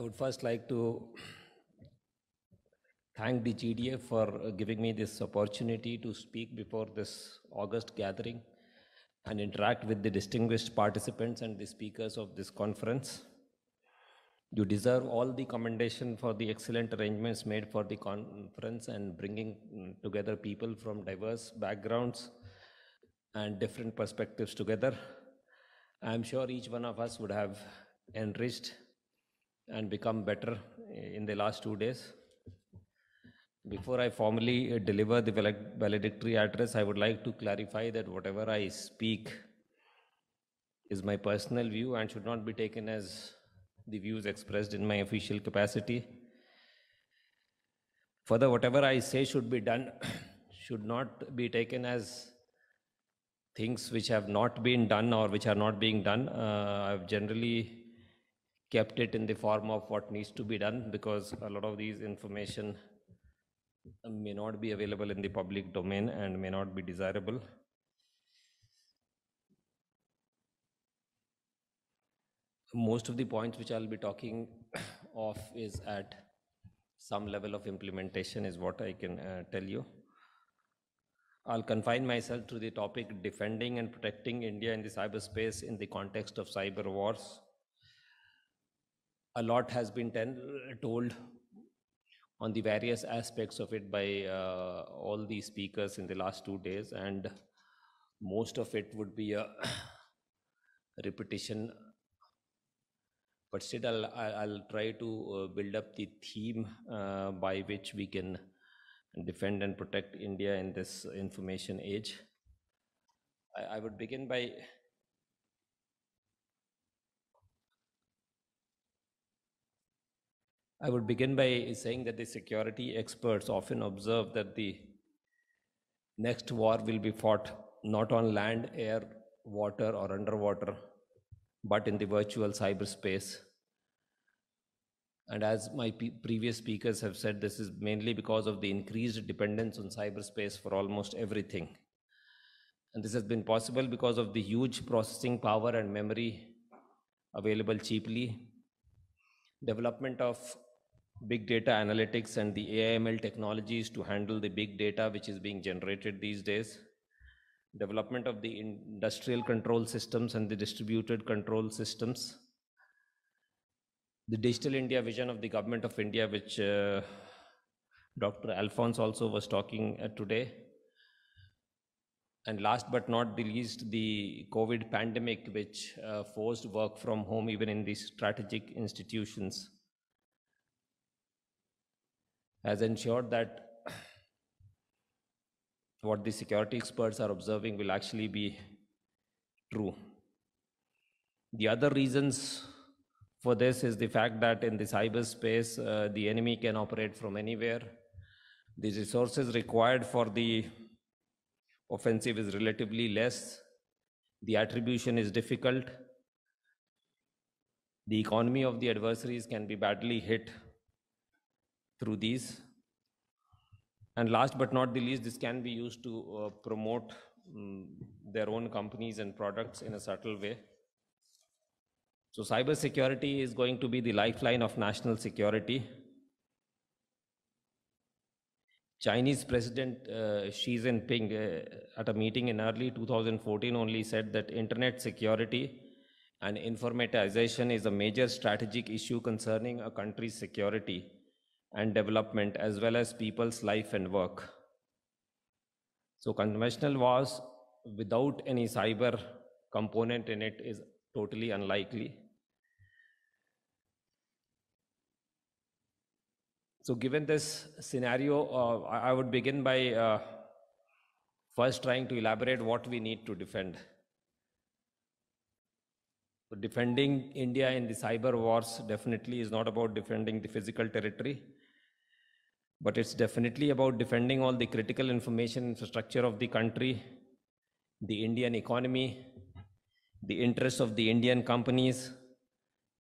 would first like to thank the GDA for giving me this opportunity to speak before this August gathering and interact with the distinguished participants and the speakers of this conference. You deserve all the commendation for the excellent arrangements made for the conference and bringing together people from diverse backgrounds and different perspectives together. I'm sure each one of us would have enriched and become better in the last 2 days. Before I formally deliver the valedictory address, I would like to clarify that whatever I speak is my personal view and should not be taken as the views expressed in my official capacity. Further, whatever I say should be done should not be taken as things which have not been done or which are not being done. I've generally kept it in the form of what needs to be done, because a lot of these information may not be available in the public domain and may not be desirable. Most of the points which I'll be talking of is at some level of implementation, is what I can tell you. I'll confine myself to the topic defending and protecting India in the cyberspace in the context of cyber wars. A lot has been told on the various aspects of it by all the speakers in the last 2 days, and most of it would be a repetition. But still, I'll try to build up the theme by which we can defend and protect India in this information age. I would begin by saying that the security experts often observe that the next war will be fought not on land, air, water, or underwater, but in the virtual cyberspace. And as my previous speakers have said, this is mainly because of the increased dependence on cyberspace for almost everything. And this has been possible because of the huge processing power and memory available cheaply, development of big data analytics and the AI/ML technologies to handle the big data which is being generated these days, development of the industrial control systems and the distributed control systems, the Digital India vision of the Government of India, which Dr. Alphonse also was talking today. And last but not the least, the COVID pandemic, which forced work from home even in these strategic institutions, has ensured that what the security experts are observing will actually be true. The other reasons for this is the fact that in the cyberspace, the enemy can operate from anywhere. The resources required for the offensive is relatively less. The attribution is difficult. The economy of the adversaries can be badly hit through these. And last but not the least, this can be used to promote their own companies and products in a subtle way. So cybersecurity is going to be the lifeline of national security. Chinese President Xi Jinping at a meeting in early 2014 only said that internet security and informatization is a major strategic issue concerning a country's security and development, as well as people's life and work. So conventional wars without any cyber component in it is totally unlikely. So given this scenario, I would begin by first trying to elaborate what we need to defend. So defending India in the cyber wars definitely is not about defending the physical territory, but it's definitely about defending all the critical information infrastructure of the country, the Indian economy, the interests of the Indian companies,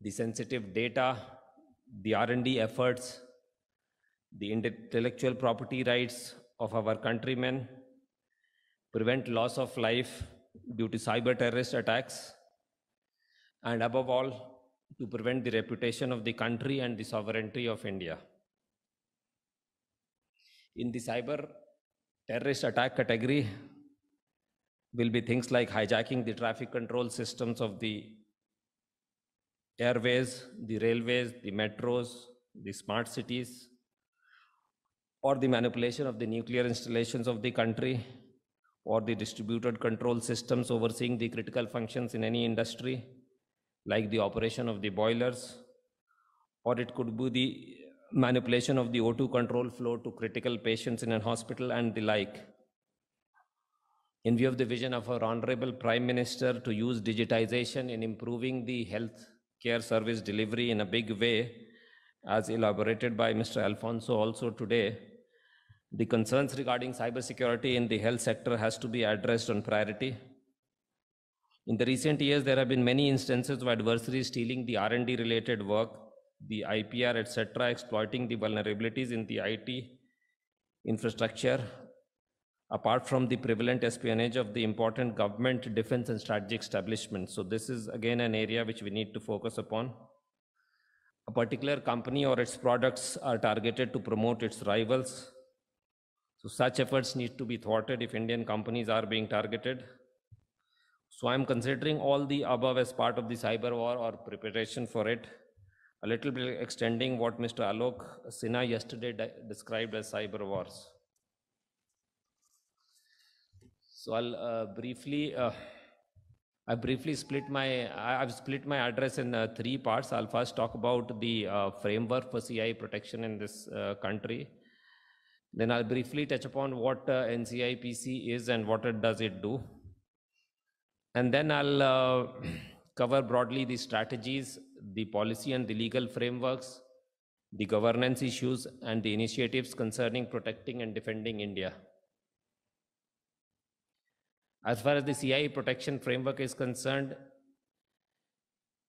the sensitive data, the R&D efforts, the intellectual property rights of our countrymen, prevent loss of life due to cyber terrorist attacks, and above all, to prevent the reputation of the country and the sovereignty of India. In the cyber terrorist attack category will be things like hijacking the traffic control systems of the airways, the railways, the metros, the smart cities, or the manipulation of the nuclear installations of the country, or the distributed control systems overseeing the critical functions in any industry, like the operation of the boilers, or it could be the manipulation of the O2 control flow to critical patients in a hospital and the like. In view of the vision of our Honorable Prime Minister to use digitization in improving the health care service delivery in a big way, as elaborated by Mr. Alfonso also today, the concerns regarding cybersecurity in the health sector has to be addressed on priority. In the recent years, there have been many instances of adversaries stealing the R&D related work, the IPR, etc., exploiting the vulnerabilities in the IT infrastructure, apart from the prevalent espionage of the important government, defense, and strategic establishments. So this is again an area which we need to focus upon. A particular company or its products are targeted to promote its rivals. So such efforts need to be thwarted if Indian companies are being targeted. So I'm considering all the above as part of the cyber war or preparation for it, a little bit extending what Mr. Alok Sinha yesterday described as cyber wars. So I've split my address in 3 parts. I'll first talk about the framework for CI protection in this country. Then I'll briefly touch upon what NCIIPC is and what does it do. And then I'll cover broadly the strategies, the policy and the legal frameworks, the governance issues, and the initiatives concerning protecting and defending India. As far as the CI protection framework is concerned,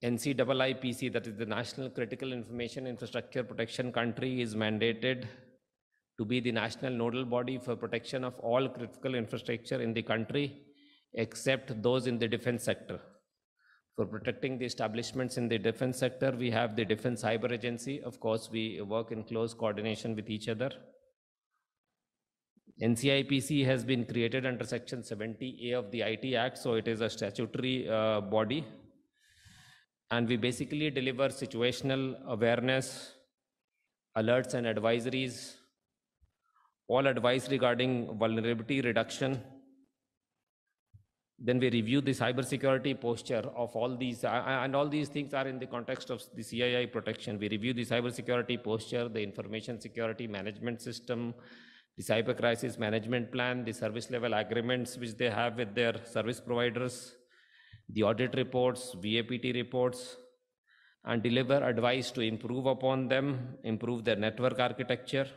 NCIIPC, that is the National Critical Information Infrastructure Protection Country, is mandated to be the national nodal body for protection of all critical infrastructure in the country, except those in the defense sector. For protecting the establishments in the defense sector, we have the Defense Cyber Agency. Of course, we work in close coordination with each other. NCIIPC has been created under Section 70A of the IT Act, so it is a statutory body. And we basically deliver situational awareness, alerts and advisories, all advice regarding vulnerability reduction. Then we review the cybersecurity posture of all these, and all these things are in the context of the CII protection. We review the cybersecurity posture, the information security management system, the cyber crisis management plan, the service level agreements which they have with their service providers, the audit reports, VAPT reports, and deliver advice to improve upon them, improve their network architecture.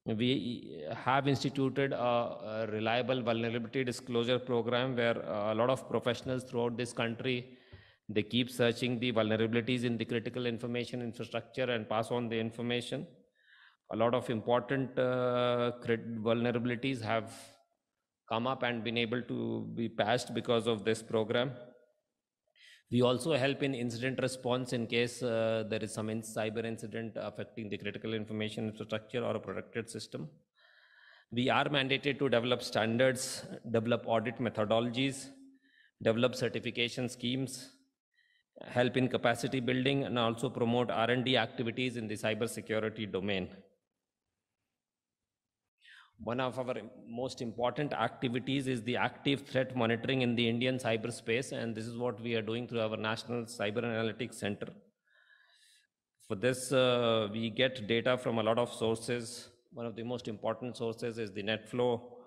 We have instituted a reliable vulnerability disclosure program where a lot of professionals throughout this country, they keep searching the vulnerabilities in the critical information infrastructure and pass on the information. A lot of important vulnerabilities have come up and been able to be patched because of this program. We also help in incident response in case there is some cyber incident affecting the critical information infrastructure or a protected system. We are mandated to develop standards, develop audit methodologies, develop certification schemes, help in capacity building, and also promote R&D activities in the cybersecurity domain. One of our most important activities is the active threat monitoring in the Indian cyberspace, and this is what we are doing through our National Cyber Analytics Center. For this, we get data from a lot of sources. One of the most important sources is the net flow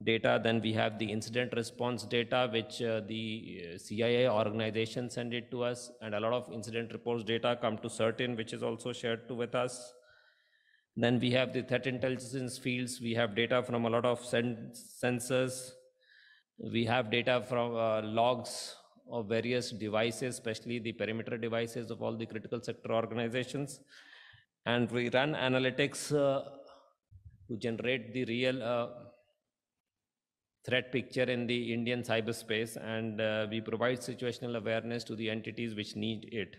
data. Then we have the incident response data, which the CIA organization send it to us, and a lot of incident reports data come to CERTIN, which is also shared with us. Then we have the threat intelligence fields. We have data from a lot of sensors. We have data from logs of various devices, especially the perimeter devices of all the critical sector organizations. And we run analytics to generate the real threat picture in the Indian cyberspace, and we provide situational awareness to the entities which need it.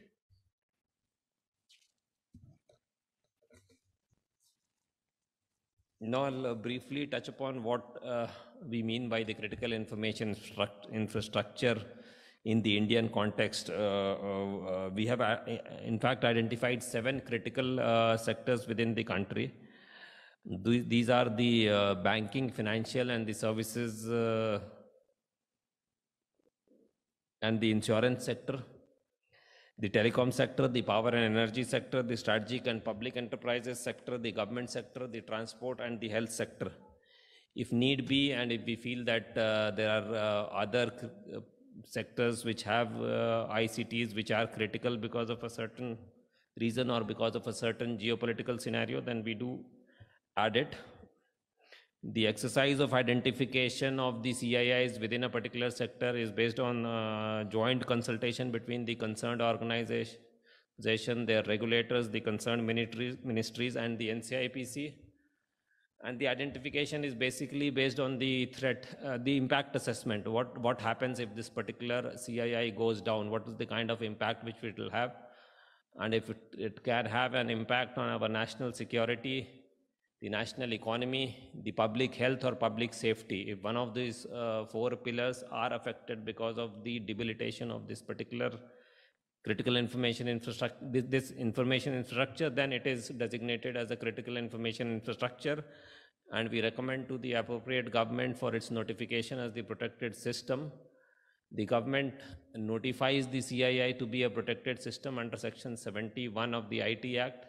Now I'll briefly touch upon what we mean by the critical information infrastructure in the Indian context. We have in fact identified 7 critical sectors within the country. These are the banking, financial, and the services and the insurance sector, the telecom sector, the power and energy sector, the strategic and public enterprises sector, the government sector, the transport, and the health sector. If need be, and if we feel that there are other sectors which have ICTs which are critical because of a certain reason or because of a certain geopolitical scenario, then we do add it. The exercise of identification of the CIIs within a particular sector is based on joint consultation between the concerned organization, their regulators, the concerned ministries, and the NCIIPC. And the identification is basically based on the threat, the impact assessment. What happens if this particular CII goes down? What is the kind of impact which it will have? And if it can have an impact on our national security, the national economy, the public health or public safety. If one of these 4 pillars are affected because of the debilitation of this particular critical information infrastructure, this information infrastructure, then it is designated as a critical information infrastructure, and we recommend to the appropriate government for its notification as the protected system. The government notifies the CII to be a protected system under Section 71 of the IT Act.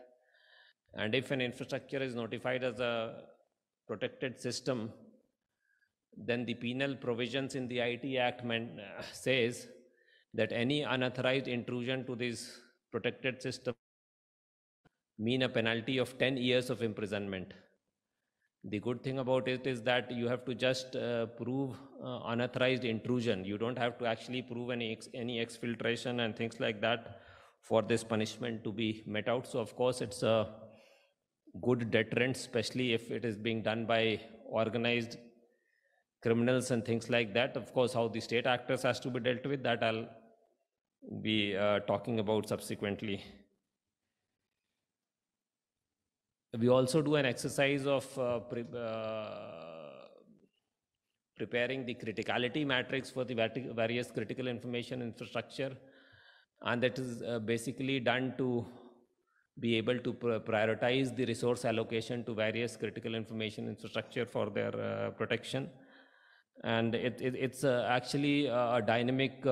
And if an infrastructure is notified as a protected system, then the penal provisions in the IT Act says that any unauthorized intrusion to this protected system mean a penalty of 10 years of imprisonment. The good thing about it is that you have to just prove unauthorized intrusion. You don't have to actually prove any exfiltration and things like that for this punishment to be met out. So of course it's a good deterrent, especially if it is being done by organized criminals and things like that. Of course, how the state actors has to be dealt with, that I'll be talking about subsequently. We also do an exercise of preparing the criticality matrix for the various critical information infrastructure, and that is basically done to be able to prioritize the resource allocation to various critical information infrastructure for their protection. And it's actually a dynamic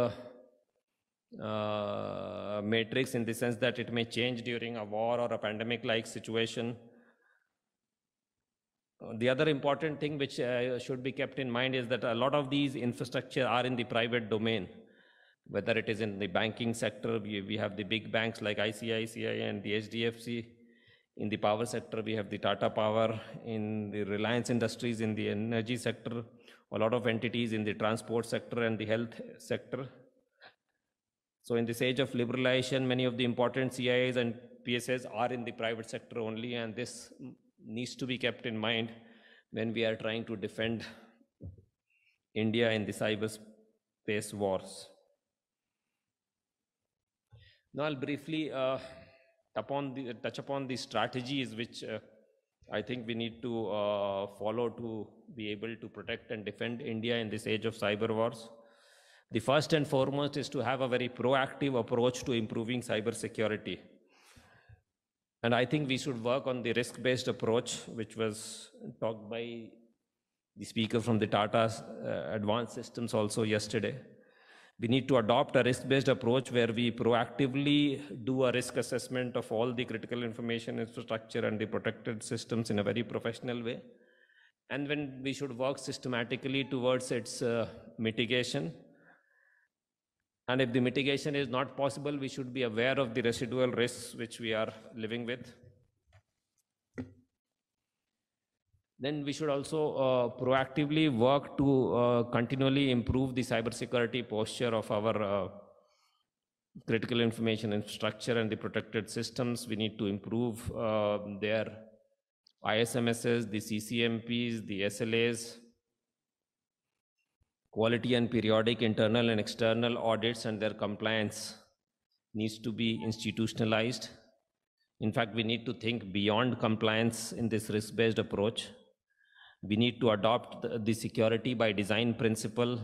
matrix in the sense that it may change during a war or a pandemic-like situation. The other important thing which should be kept in mind is that a lot of these infrastructure are in the private domain. Whether it is in the banking sector, we have the big banks like ICICI and the HDFC. In the power sector, we have the Tata Power. In the Reliance Industries, in the energy sector, a lot of entities in the transport sector and the health sector. So in this age of liberalization, many of the important CIAs and PSAs are in the private sector only, and this needs to be kept in mind when we are trying to defend India in the cyberspace wars. Now I'll briefly touch upon the strategies which I think we need to follow to be able to protect and defend India in this age of cyber wars. The first and foremost is to have a very proactive approach to improving cyber security. And I think we should work on the risk-based approach, which was talked by the speaker from the Tata's Advanced Systems also yesterday. We need to adopt a risk-based approach where we proactively do a risk assessment of all the critical information infrastructure and the protected systems in a very professional way. And when we should work systematically towards its mitigation. And if the mitigation is not possible, we should be aware of the residual risks which we are living with. Then we should also proactively work to continually improve the cybersecurity posture of our critical information infrastructure and the protected systems. We need to improve their ISMSs, the CCMPs, the SLAs, Quality and periodic internal and external audits and their compliance needs to be institutionalized. In fact, we need to think beyond compliance in this risk-based approach. We need to adopt the security by design principle.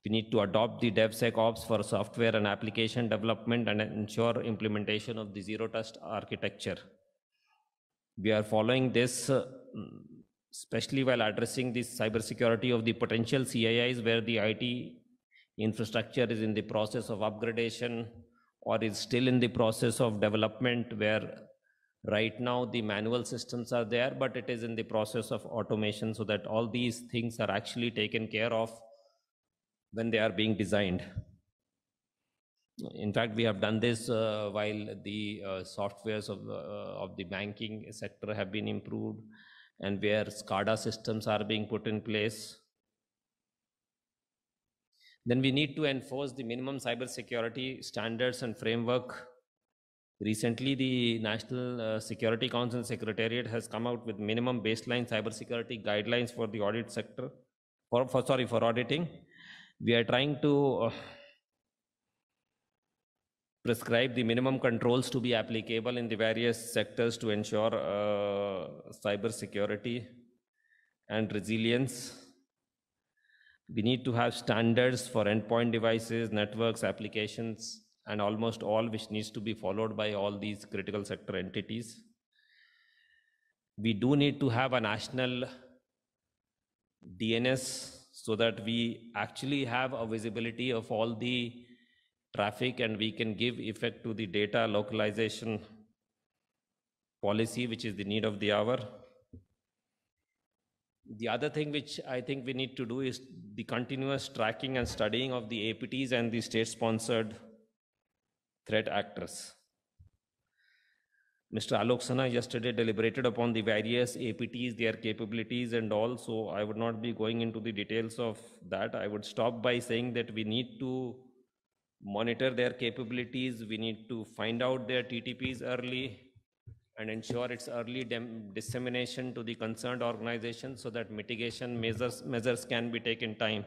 We need to adopt the DevSecOps for software and application development and ensure implementation of the zero trust architecture. We are following this, especially while addressing the cybersecurity of the potential CIIs where the IT infrastructure is in the process of upgradation or is still in the process of development, where right now the manual systems are there, but it is in the process of automation, so that all these things are actually taken care of when they are being designed. In fact, we have done this while the softwares of the banking sector have been improved, and where SCADA systems are being put in place. Then we need to enforce the minimum cybersecurity standards and framework. Recently, the National Security Council Secretariat has come out with minimum baseline cybersecurity guidelines for the audit sector, for auditing. We are trying to prescribe the minimum controls to be applicable in the various sectors to ensure cybersecurity and resilience. We need to have standards for endpoint devices, networks, applications, and almost all, which needs to be followed by all these critical sector entities. We do need to have a national DNS so that we actually have a visibility of all the traffic, and we can give effect to the data localization policy, which is the need of the hour. The other thing which I think we need to do is the continuous tracking and studying of the APTs and the state-sponsored threat actors. Mr. Alok Sana yesterday deliberated upon the various APTs, their capabilities and all, so I would not be going into the details of that. I would stop by saying that we need to monitor their capabilities, we need to find out their TTPs early and ensure its early dissemination to the concerned organization so that mitigation measures can be taken time.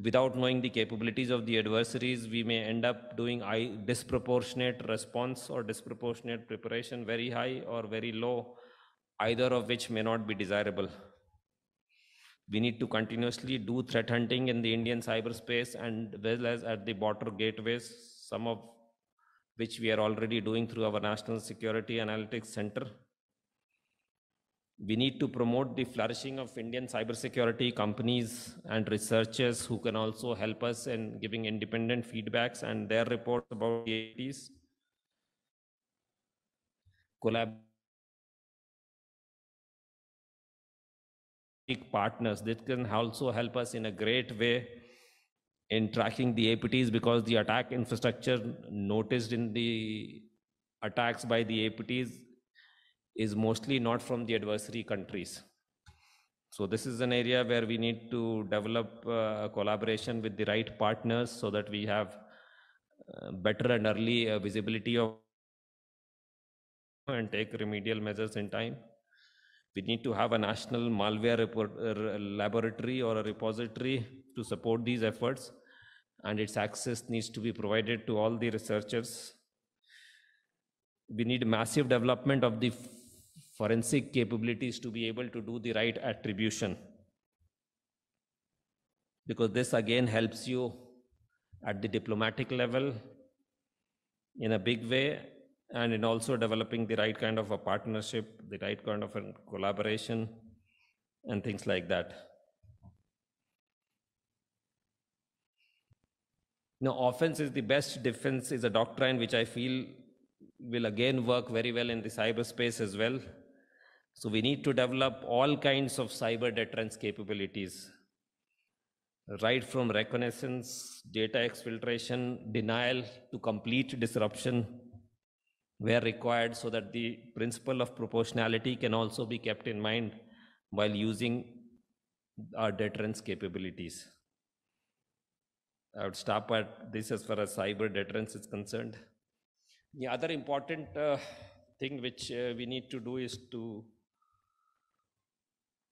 Without knowing the capabilities of the adversaries, we may end up doing disproportionate response or disproportionate preparation, very high or very low, either of which may not be desirable. We need to continuously do threat hunting in the Indian cyberspace and well as at the border gateways, some of which we are already doing through our National Security Analytics Center. We need to promote the flourishing of Indian cybersecurity companies and researchers who can also help us in giving independent feedbacks and their reports about the APTs. Partners that can also help us in a great way in tracking the APTs, because the attack infrastructure noticed in the attacks by the APTs is mostly not from the adversary countries. So this is an area where we need to develop a collaboration with the right partners so that we have better and early visibility of and take remedial measures in time. We need to have a national malware laboratory or a repository to support these efforts, and its access needs to be provided to all the researchers. We need massive development of the forensic capabilities to be able to do the right attribution, because this again helps you at the diplomatic level in a big way, and in also developing the right kind of a partnership, the right kind of a collaboration and things like that. Now, offense is the best defense is a doctrine which I feel will again work very well in the cyberspace as well. So we need to develop all kinds of cyber deterrence capabilities, right from reconnaissance, data exfiltration, denial to complete disruption where required, so that the principle of proportionality can also be kept in mind while using our deterrence capabilities. I would stop at this as far as cyber deterrence is concerned. The other important thing which we need to do is to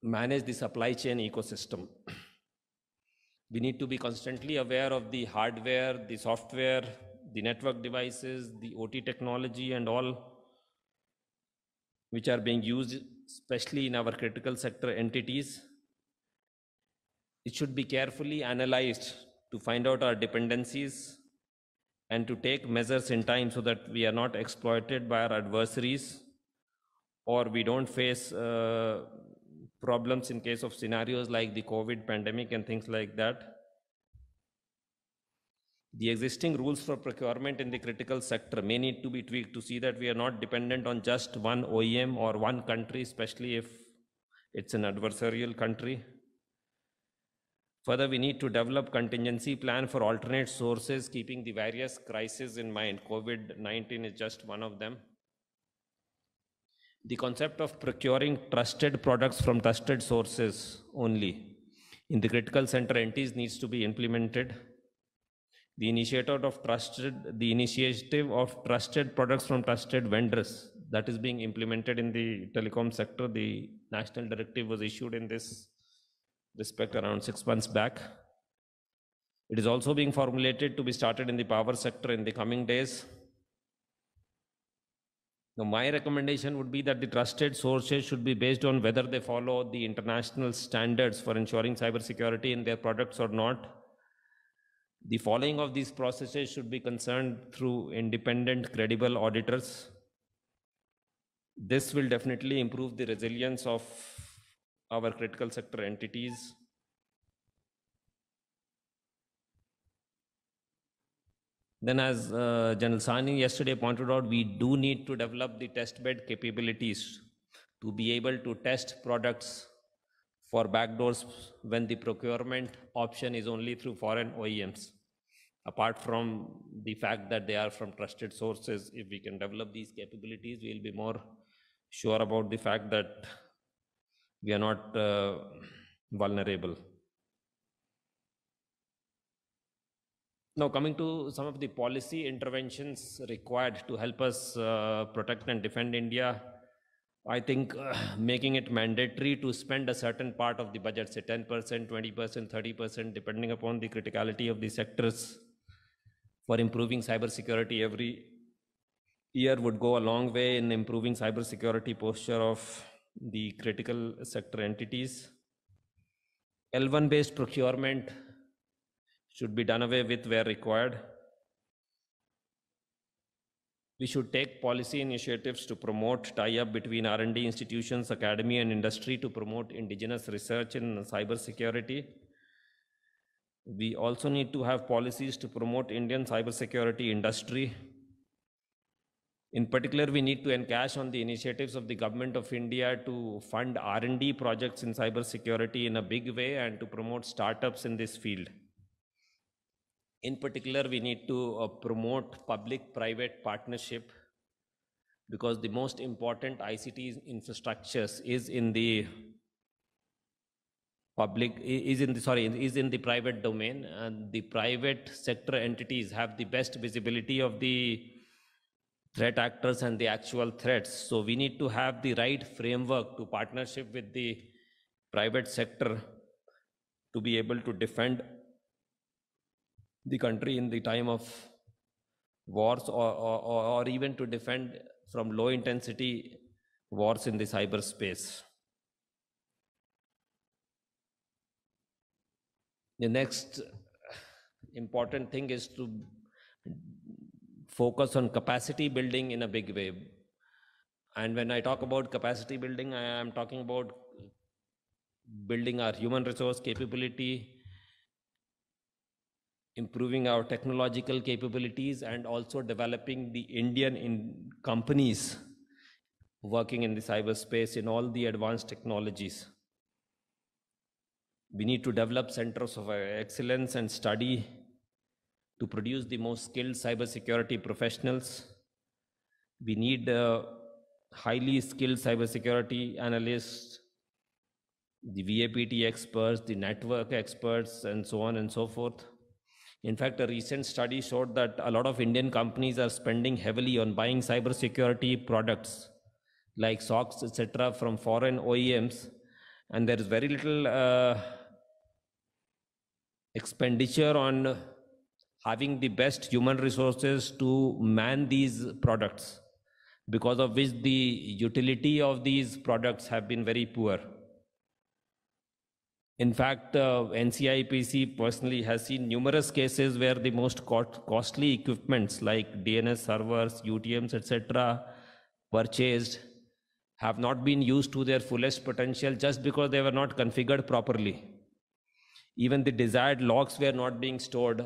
manage the supply chain ecosystem. We need to be constantly aware of the hardware, the software, the network devices, the OT technology, and all which are being used, especially in our critical sector entities. It should be carefully analyzed to find out our dependencies and to take measures in time so that we are not exploited by our adversaries, or we don't face problems in case of scenarios like the COVID pandemic and things like that. The existing rules for procurement in the critical sector may need to be tweaked to see that we are not dependent on just one OEM or one country, especially if it's an adversarial country. Further, we need to develop contingency plan for alternate sources, keeping the various crises in mind. COVID-19 is just one of them. The concept of procuring trusted products from trusted sources only in the critical center entities needs to be implemented. The initiative of trusted products from trusted vendors, that is being implemented in the telecom sector. The national directive was issued in this respect around 6 months back. It is also being formulated to be started in the power sector in the coming days. Now, my recommendation would be that the trusted sources should be based on whether they follow the international standards for ensuring cybersecurity in their products or not. The following of these processes should be concerned through independent, credible auditors. This will definitely improve the resilience of our critical sector entities. Then, as General Sani yesterday pointed out, we do need to develop the test bed capabilities to be able to test products for backdoors when the procurement option is only through foreign OEMs. Apart from the fact that they are from trusted sources, if we can develop these capabilities, we'll be more sure about the fact that we are not vulnerable. Now, coming to some of the policy interventions required to help us protect and defend India, I think making it mandatory to spend a certain part of the budget, say 10%, 20%, 30%, depending upon the criticality of the sectors, for improving cybersecurity every year would go a long way in improving cybersecurity posture of the critical sector entities. L1 based procurement should be done away with where required. We should take policy initiatives to promote tie-up between R&D institutions, academy, and industry to promote indigenous research in cybersecurity. We also need to have policies to promote Indian cybersecurity industry. In particular, we need to encash on the initiatives of the Government of India to fund R&D projects in cybersecurity in a big way and to promote startups in this field. In particular, we need to promote public-private partnership, because the most important ICT infrastructures is in the private domain, and the private sector entities have the best visibility of the threat actors and the actual threats. So we need to have the right framework to partnership with the private sector to be able to defend the country in the time of wars, or even to defend from low intensity wars in the cyberspace. The next important thing is to focus on capacity building in a big way. And when I talk about capacity building, I am talking about building our human resource capability, improving our technological capabilities, and also developing the Indian companies working in the cyberspace in all the advanced technologies. We need to develop centers of excellence and study to produce the most skilled cybersecurity professionals. We need highly skilled cybersecurity analysts, the VAPT experts, the network experts, and so on and so forth. In fact, a recent study showed that a lot of Indian companies are spending heavily on buying cybersecurity products like socks, etc., from foreign OEMs, and there is very little expenditure on having the best human resources to man these products, because of which the utility of these products have been very poor. In fact, NCIIPC personally has seen numerous cases where the most costly equipments like DNS servers, UTMs, etc., purchased have not been used to their fullest potential just because they were not configured properly. Even the desired logs were not being stored,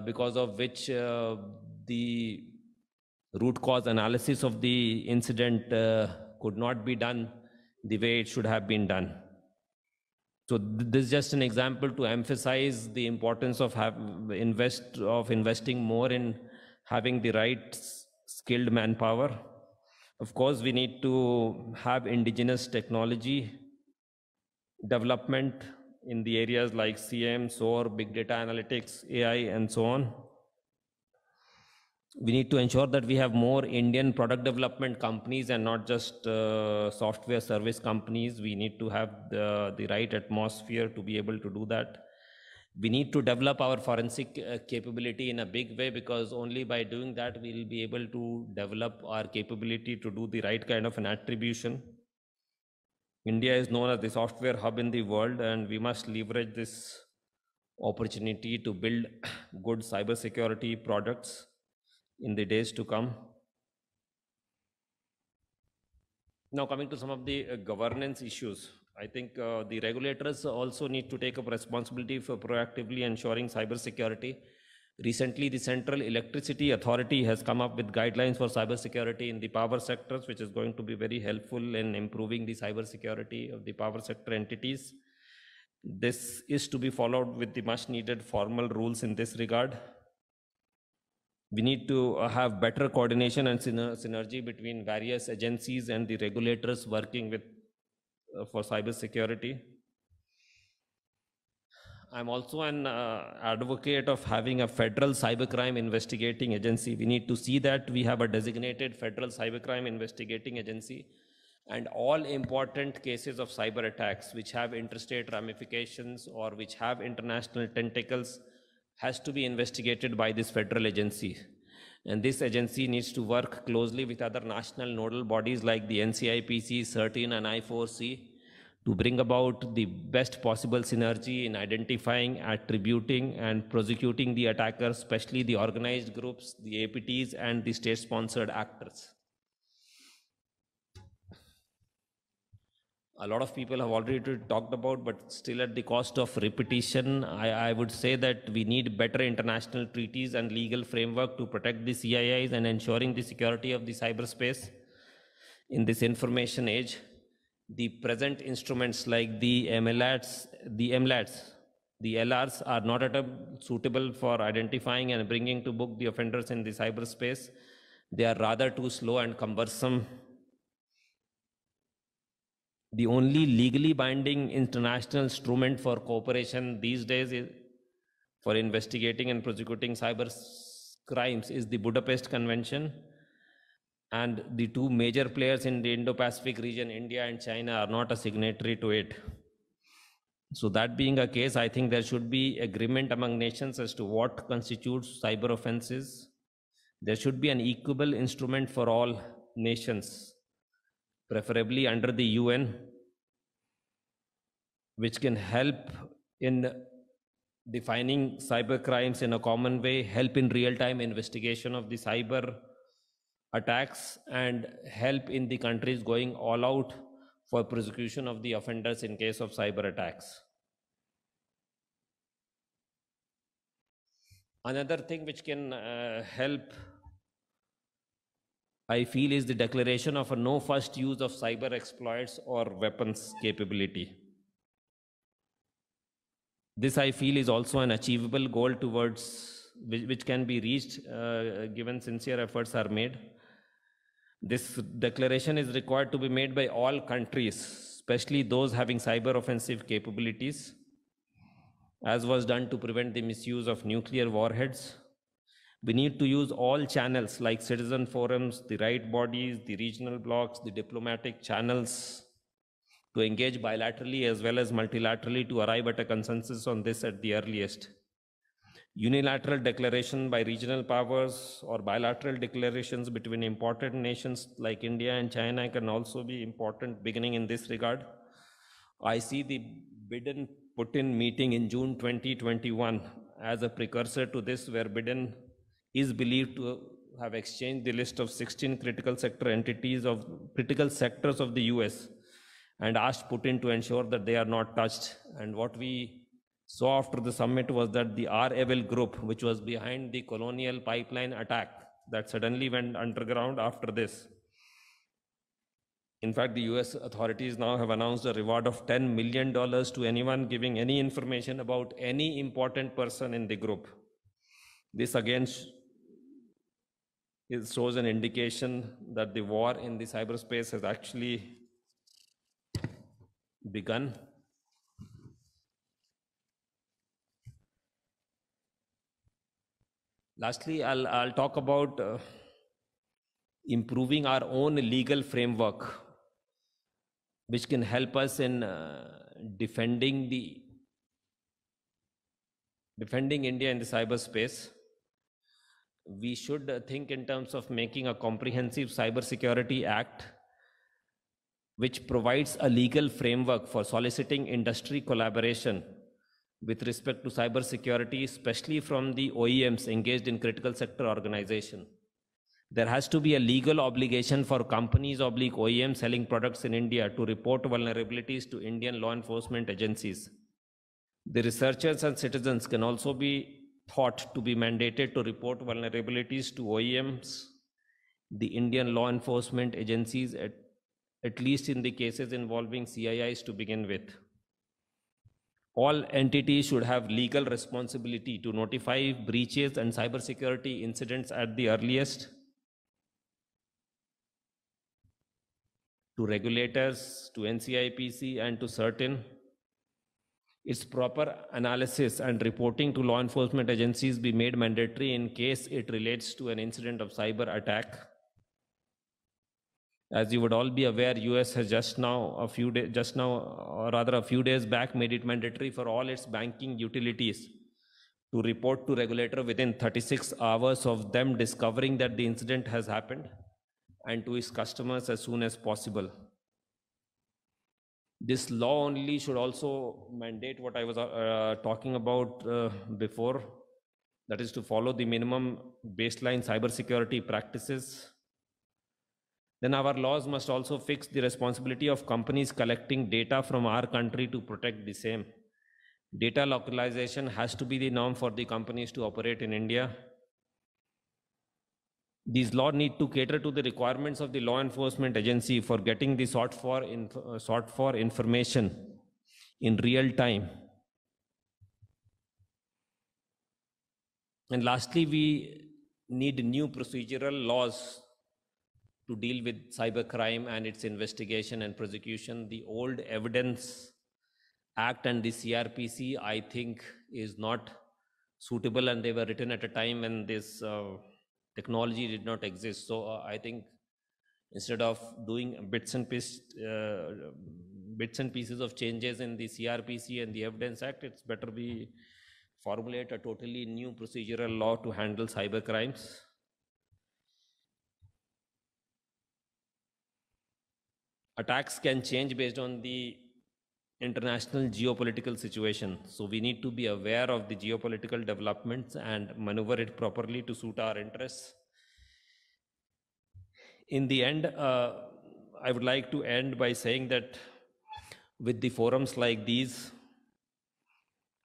because of which the root cause analysis of the incident could not be done the way it should have been done. So this is just an example to emphasize the importance of investing more in having the right skilled manpower. Of course, we need to have indigenous technology development in the areas like CM, SOAR, big data analytics, AI, and so on. We need to ensure that we have more Indian product development companies and not just software service companies. We need to have the right atmosphere to be able to do that. We need to develop our forensic capability in a big way, because only by doing that we'll be able to develop our capability to do the right kind of an attribution. India is known as the software hub in the world, and we must leverage this opportunity to build good cybersecurity products in the days to come. Now, coming to some of the governance issues, I think the regulators also need to take up responsibility for proactively ensuring cybersecurity. Recently, the Central Electricity Authority has come up with guidelines for cybersecurity in the power sectors, which is going to be very helpful in improving the cybersecurity of the power sector entities. This is to be followed with the much needed formal rules in this regard. We need to have better coordination and synergy between various agencies and the regulators working with for cybersecurity. I'm also an advocate of having a federal cybercrime investigating agency. We need to see that we have a designated federal cybercrime investigating agency, and all important cases of cyber attacks which have interstate ramifications or which have international tentacles has to be investigated by this federal agency. And this agency needs to work closely with other national nodal bodies like the NCIIPC, CERTIN, and I4C to bring about the best possible synergy in identifying, attributing, and prosecuting the attackers, especially the organized groups, the APTs, and the state-sponsored actors. A lot of people have already talked about, but still at the cost of repetition, I would say that we need better international treaties and legal framework to protect the CIIs and ensuring the security of the cyberspace in this information age. The present instruments like the MLATs, the LRs are not at all suitable for identifying and bringing to book the offenders in the cyberspace. They are rather too slow and cumbersome. The only legally binding international instrument for cooperation these days for investigating and prosecuting cyber crimes is the Budapest Convention. And the two major players in the Indo-Pacific region, India and China, are not a signatory to it. So that being a case, I think there should be agreement among nations as to what constitutes cyber offenses. There should be an equal instrument for all nations, preferably under the UN, which can help in defining cyber crimes in a common way, help in real-time investigation of the cyber attacks, and help in the countries going all out for prosecution of the offenders in case of cyber attacks. Another thing which can help, I feel, is the declaration of a no first use of cyber exploits or weapons capability. This, I feel, is also an achievable goal towards which can be reached given sincere efforts are made. This declaration is required to be made by all countries, especially those having cyber offensive capabilities, as was done to prevent the misuse of nuclear warheads. We need to use all channels like citizen forums, the right bodies, the regional blocs, the diplomatic channels to engage bilaterally as well as multilaterally to arrive at a consensus on this at the earliest. Unilateral declaration by regional powers or bilateral declarations between important nations like India and China can also be important beginning in this regard. I see the Biden-Putin meeting in June 2021 as a precursor to this, where Biden is believed to have exchanged the list of 16 critical sectors of the US and asked Putin to ensure that they are not touched. And what we saw after the summit was that the R-Evil group, which was behind the colonial pipeline attack that suddenly went underground after this. In fact, the US authorities now have announced a reward of $10 million to anyone giving any information about any important person in the group. This again shows an indication that the war in the cyberspace has actually begun. Lastly, I'll talk about improving our own legal framework, which can help us in defending India in the cyberspace. We should think in terms of making a comprehensive cybersecurity act, which provides a legal framework for soliciting industry collaboration with respect to cybersecurity, especially from the OEMs engaged in critical sector organization. There has to be a legal obligation for companies OEMs selling products in India to report vulnerabilities to Indian law enforcement agencies. The researchers and citizens can also be thought to be mandated to report vulnerabilities to OEMs, the Indian law enforcement agencies, at least in the cases involving CIIs to begin with. All entities should have legal responsibility to notify breaches and cybersecurity incidents at the earliest to regulators, to NCIIPC, and to certain. Its proper analysis and reporting to law enforcement agencies be made mandatory in case it relates to an incident of cyber attack. As you would all be aware, US has a few days back, made it mandatory for all its banking utilities to report to regulator within 36 hours of them discovering that the incident has happened, and to its customers as soon as possible. This law only should also mandate what I was talking about before, that is to follow the minimum baseline cybersecurity practices. Then our laws must also fix the responsibility of companies collecting data from our country to protect the same. Data localization has to be the norm for the companies to operate in India. These laws need to cater to the requirements of the law enforcement agency for getting the sought for information in real time. And lastly, we need new procedural laws to deal with cybercrime and its investigation and prosecution. The old Evidence Act and the CRPC, I think, is not suitable, and they were written at a time when this technology did not exist. So I think instead of doing bits and pieces of changes in the CRPC and the Evidence Act, it's better we formulate a totally new procedural law to handle cyber crimes. Attacks can change based on the international geopolitical situation. So we need to be aware of the geopolitical developments and maneuver it properly to suit our interests. In the end, I would like to end by saying that with the forums like these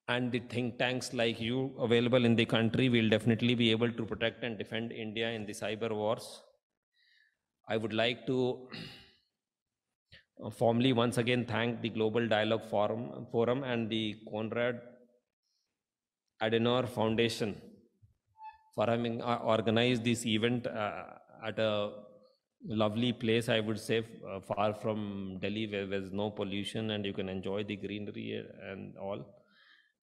and the think tanks like you available in the country, we'll definitely be able to protect and defend India in the cyber wars. I would like to formally once again thank the Global Dialogue Forum and the Konrad Adenauer Foundation for having organized this event at a lovely place, I would say, far from Delhi, where there's no pollution and you can enjoy the greenery and all.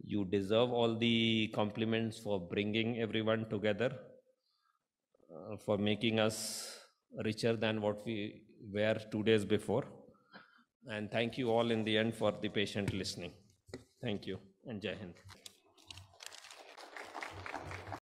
You deserve all the compliments for bringing everyone together, for making us richer than what we were 2 days before. And thank you all in the end for the patient listening. Thank you, and Jai Hind.